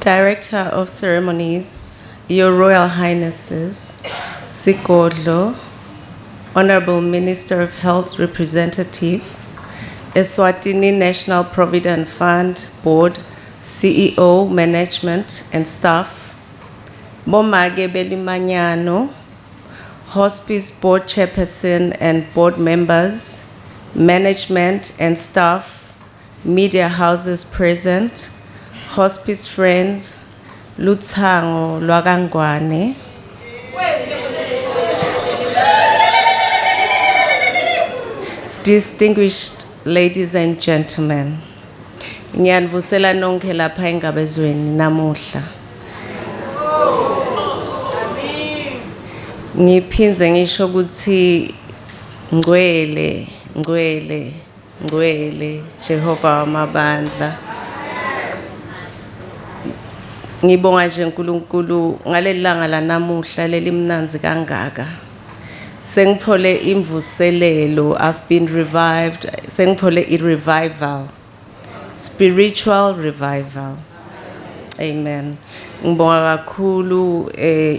Director of Ceremonies, Your Royal Highnesses, Sigodlo, Honorable Minister of Health Representative, Eswatini National Provident Fund Board, CEO, Management and Staff, Bomage Belimanyano, Hospice Board Chairperson and Board Members, Management and Staff, Media Houses present, Hospice Friends, Lutsango LaNgangaza, distinguished ladies and gentlemen, ngiyanivusela nonke lapha engabezweni namuhla. Ngiphinze ngisho ukuthi ngcwele, ngcwele, ngcwele Jehova wamabandla. Ngibonga nje uNkulunkulu ngalelanga lanamuhla lelimnanzi kangaka. Sengithole imvuselelo, I've been revived. Sengithole i-revival, spiritual revival. Amen. Ngibonga kakhulu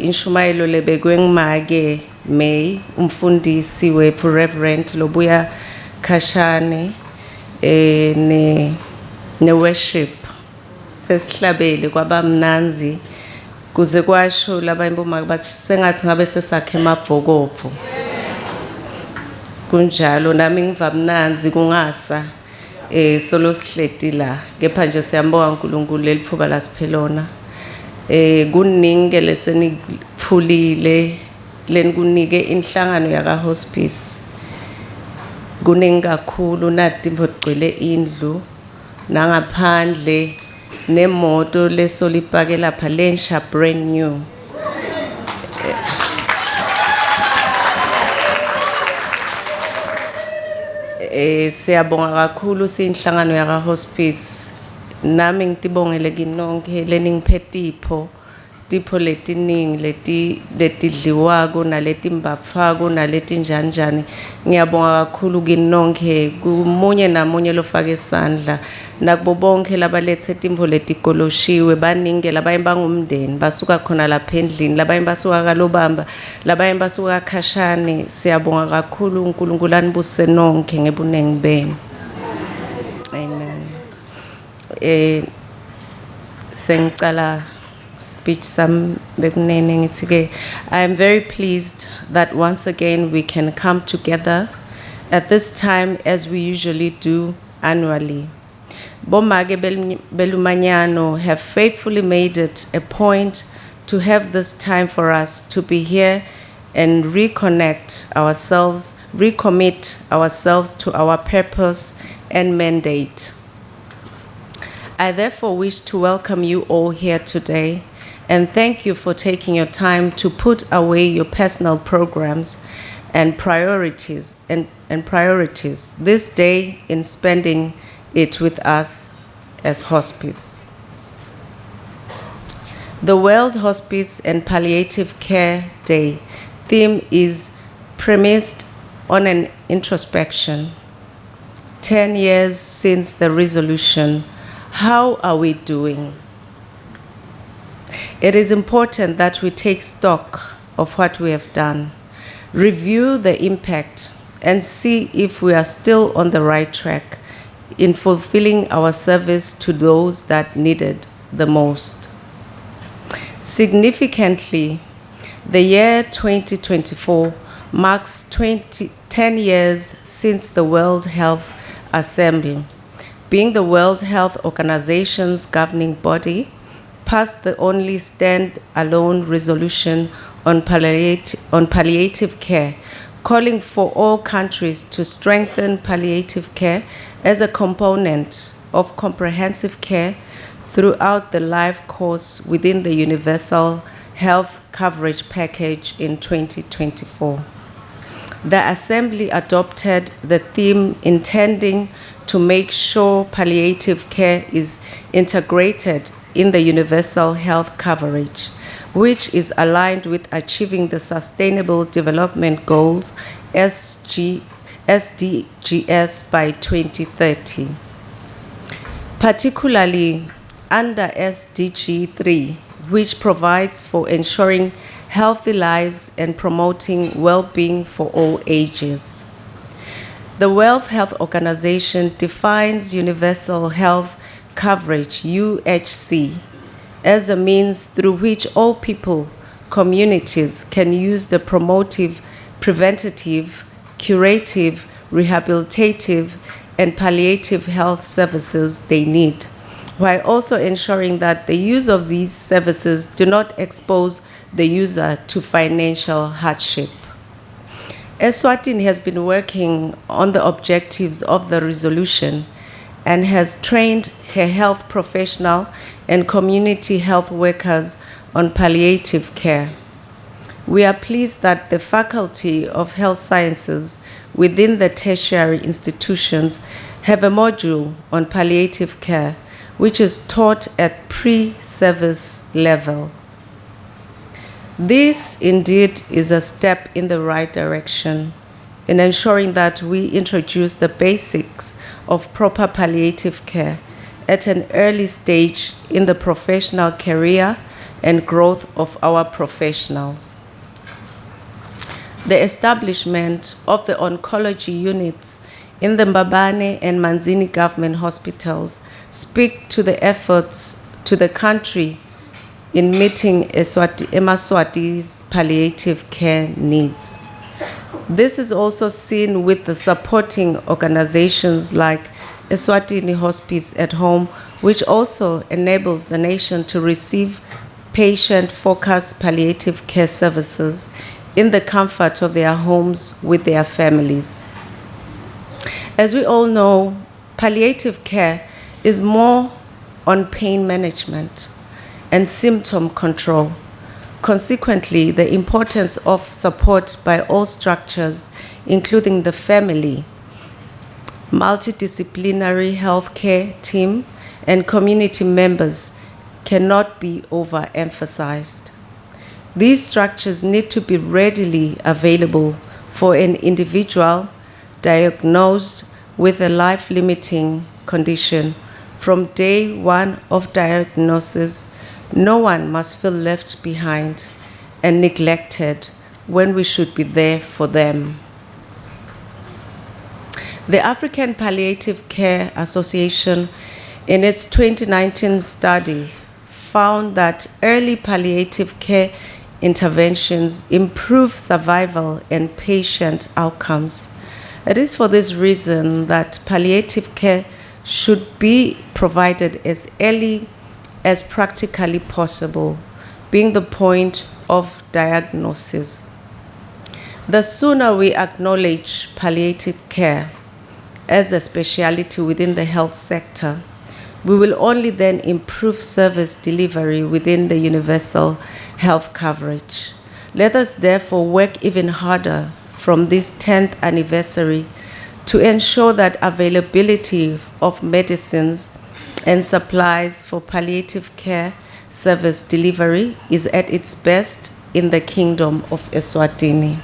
inshumayelo lebekwe ngimake May umfundisi wethu Reverend Lobuya Khashane ne worship sesihlabele kwabamnanzi kuze kwasho laba impoma bathi sengathi ngabe sesakhe emabhokopho kunjalo nami ngivamnanzi kungasa solo sihleti la kepha nje siyambonga uNkulunkulu leliphuba lasiphelona kuningi leseniphulile lenikunike inhlangano yaka Hospice kuningi kakhulu nathi imvogcwele indlu nangaphandle nemoto lesolipake lapha lensha brand new. Siyabonga kakhulu sinhlangano yaka Hospice nami ngitibongele kinonke leningiphethe tipho letiningi letidliwako naletimbapfako naletinjanjani. Ngiyabonga kakhulu kinonke kumunye namunye lofaka isandla nakubo bonke labalethe timvo letikoloshiwe baningi labanye bangumndeni basuka khona lapha endlini labanye basuka kalobamba labanye basuka Khashane. Siyabonga kakhulu uNkulunkulu anibuse nonke ngebunengi benu. Amen. Sengicala speech sam bekunene ngithi ke I am very pleased that once again we can come together at this time as we usually do annually. Bomage Belumanyano have faithfully made it a point to have this time for us to be here and recommit ourselves to our purpose and mandate. I therefore wish to welcome you all here today and thank you for taking your time to put away your personal programs and priorities this day in spending it with us as Hospice. The World Hospice and Palliative Care Day theme is premised on an introspection. 10 years since the resolution, how are we doing? It is important that we take stock of what we have done, review the impact, and see if we are still on the right track in fulfilling our service to those that need it the most. Significantly, the year 2024 marks 10 years since the World Health Assembly, being the World Health Organization's governing body, passed the only stand-alone resolution on palliative care, calling for all countries to strengthen palliative care as a component of comprehensive care throughout the life course within the Universal Health Coverage Package in 2024. The Assembly adopted the theme intending to make sure palliative care is integrated in the Universal Health Coverage, which is aligned with achieving the Sustainable Development Goals, SDGs, by 2030. Particularly, under SDG 3, which provides for ensuring healthy lives and promoting well-being for all ages. The World Health Organization defines universal health coverage, UHC, as a means through which all people, communities can use the promotive, preventative, curative, rehabilitative, and palliative health services they need, while also ensuring that the use of these services do not expose the user to financial hardship. Eswatini has been working on the objectives of the resolution and has trained her health professional and community health workers on palliative care. We are pleased that the Faculty of Health Sciences within the tertiary institutions have a module on palliative care, which is taught at pre-service level. This indeed is a step in the right direction in ensuring that we introduce the basics of proper palliative care at an early stage in the professional career and growth of our professionals. The establishment of the oncology units in the Mbabane and Manzini government hospitals speak to the efforts to the country in meeting Yemaswati's palliative care needs. This is also seen with the supporting organizations like Eswatini Hospice at Home, which also enables the nation to receive patient-focused palliative care services in the comfort of their homes with their families. As we all know, palliative care is more on pain management and symptom control. Consequently, the importance of support by all structures, including the family, multidisciplinary healthcare team, and community members, cannot be overemphasized. These structures need to be readily available for an individual diagnosed with a life-limiting condition. From day one of diagnosis, no one must feel left behind and neglected when we should be there for them. The African Palliative Care Association, in its 2019 study, found that early palliative care interventions improve survival and patient outcomes. It is for this reason that palliative care should be provided as early as practically possible, being the point of diagnosis. The sooner we acknowledge palliative care as a specialty within the health sector, we will only then improve service delivery within the universal health coverage. Let us therefore work even harder from this 10th anniversary to ensure that availability of medicines and supplies for palliative care service delivery is at its best in the Kingdom of Eswatini.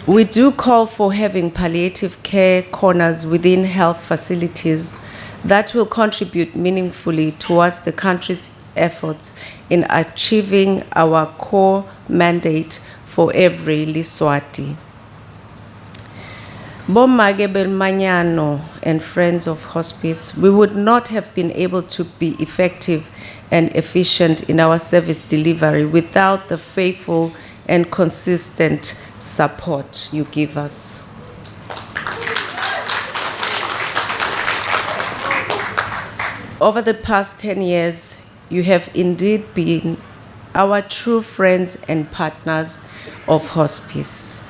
We do call for having palliative care corners within health facilities that will contribute meaningfully towards the country's efforts in achieving our core mandate for every Liswati. Bomage Belmanyano and friends of Hospice, we would not have been able to be effective and efficient in our service delivery without the faithful and consistent support you give us. Over the past 10 years, you have indeed been our true friends and partners of Hospice.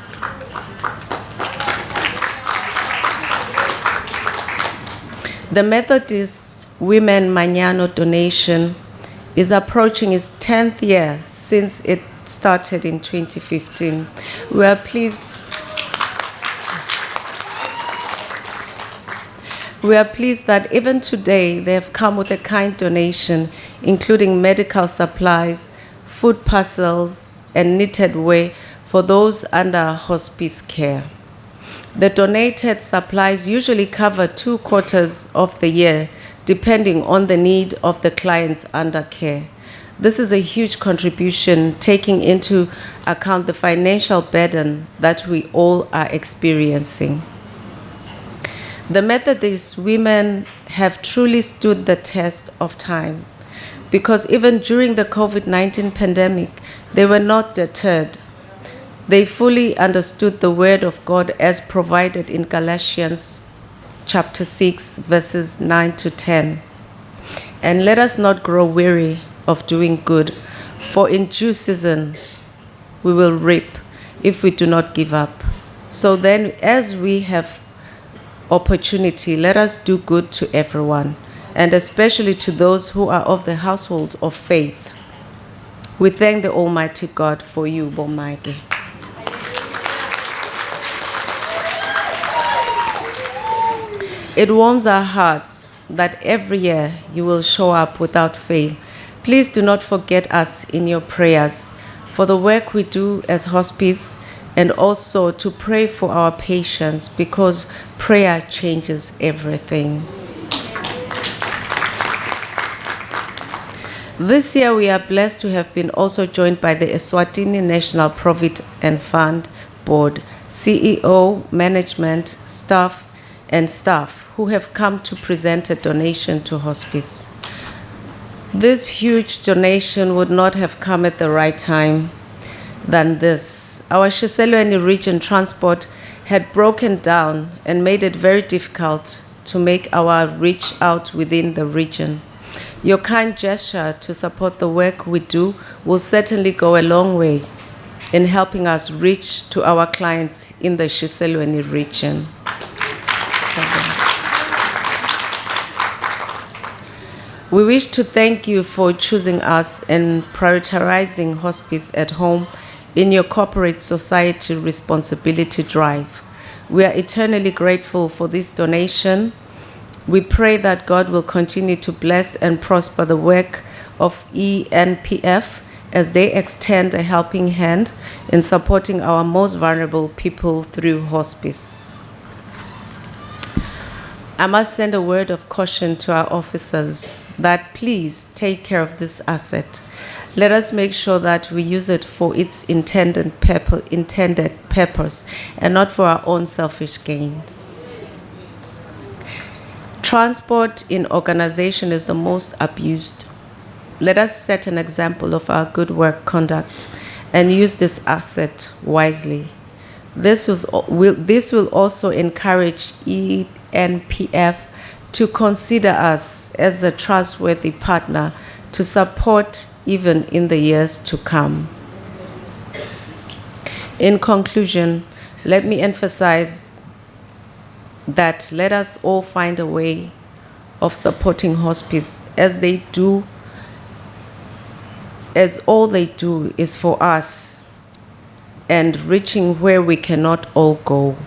The Methodist Women Manyano donation is approaching its 10th year since it started in 2015. We are pleased that even today they have come with a kind donation, including medical supplies, food parcels, and knitted wear for those under hospice care. The donated supplies usually cover 2 quarters of the year depending on the need of the clients under care. This is a huge contribution, taking into account the financial burden that we all are experiencing. The Methodist women have truly stood the test of time, because even during the COVID-19 pandemic, they were not deterred. They fully understood the word of God as provided in Galatians chapter 6, verses 9 to 10. And let us not grow weary of doing good, for in due season we will reap if we do not give up. So then, as we have opportunity, let us do good to everyone, and especially to those who are of the household of faith. We thank the Almighty God for you, Bomage. It warms our hearts that every year you will show up without fail. Please do not forget us in your prayers for the work we do as hospice, and also to pray for our patients, because prayer changes everything. This year we are blessed to have been also joined by the Eswatini National Provident Fund Board, CEO, management, staff, who have come to present a donation to hospice. This huge donation would not have come at the right time than this. Our Shiselweni region transport had broken down and made it very difficult to make our reach out within the region. Your kind gesture to support the work we do will certainly go a long way in helping us reach to our clients in the Shiselweni region. We wish to thank you for choosing us and prioritizing hospice at home in your corporate society responsibility drive. We are eternally grateful for this donation. We pray that God will continue to bless and prosper the work of ENPF as they extend a helping hand in supporting our most vulnerable people through hospice. I must send a word of caution to our officers that please take care of this asset. Let us make sure that we use it for its intended purpose and not for our own selfish gains. Transport in organization is the most abused. Let us set an example of our good work conduct and use this asset wisely. This will also encourage ENPF to consider us as a trustworthy partner to support even in the years to come. In conclusion, let me emphasize that let us all find a way of supporting hospice as all they do is for us and reaching where we cannot all go.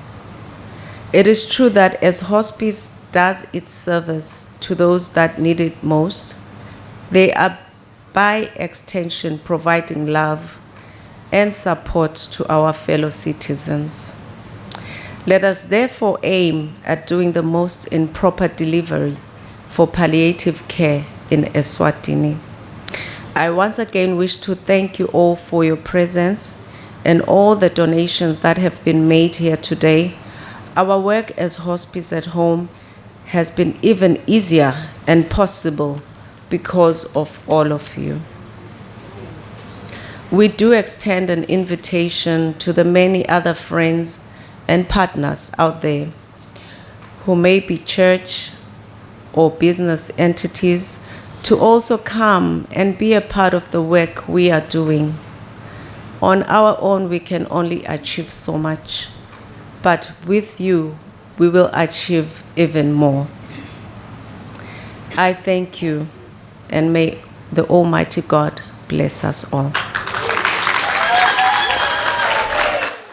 It is true that as hospice does its service to those that need it most, they are by extension providing love and support to our fellow citizens. Let us therefore aim at doing the most in proper delivery for palliative care in Eswatini. I once again wish to thank you all for your presence and all the donations that have been made here today. Our work as hospice at home has been even easier and possible because of all of you. We do extend an invitation to the many other friends and partners out there who may be church or business entities to also come and be a part of the work we are doing. On our own, we can only achieve so much, but with you, we will achieve even more. I thank you, and may the Almighty God bless us all.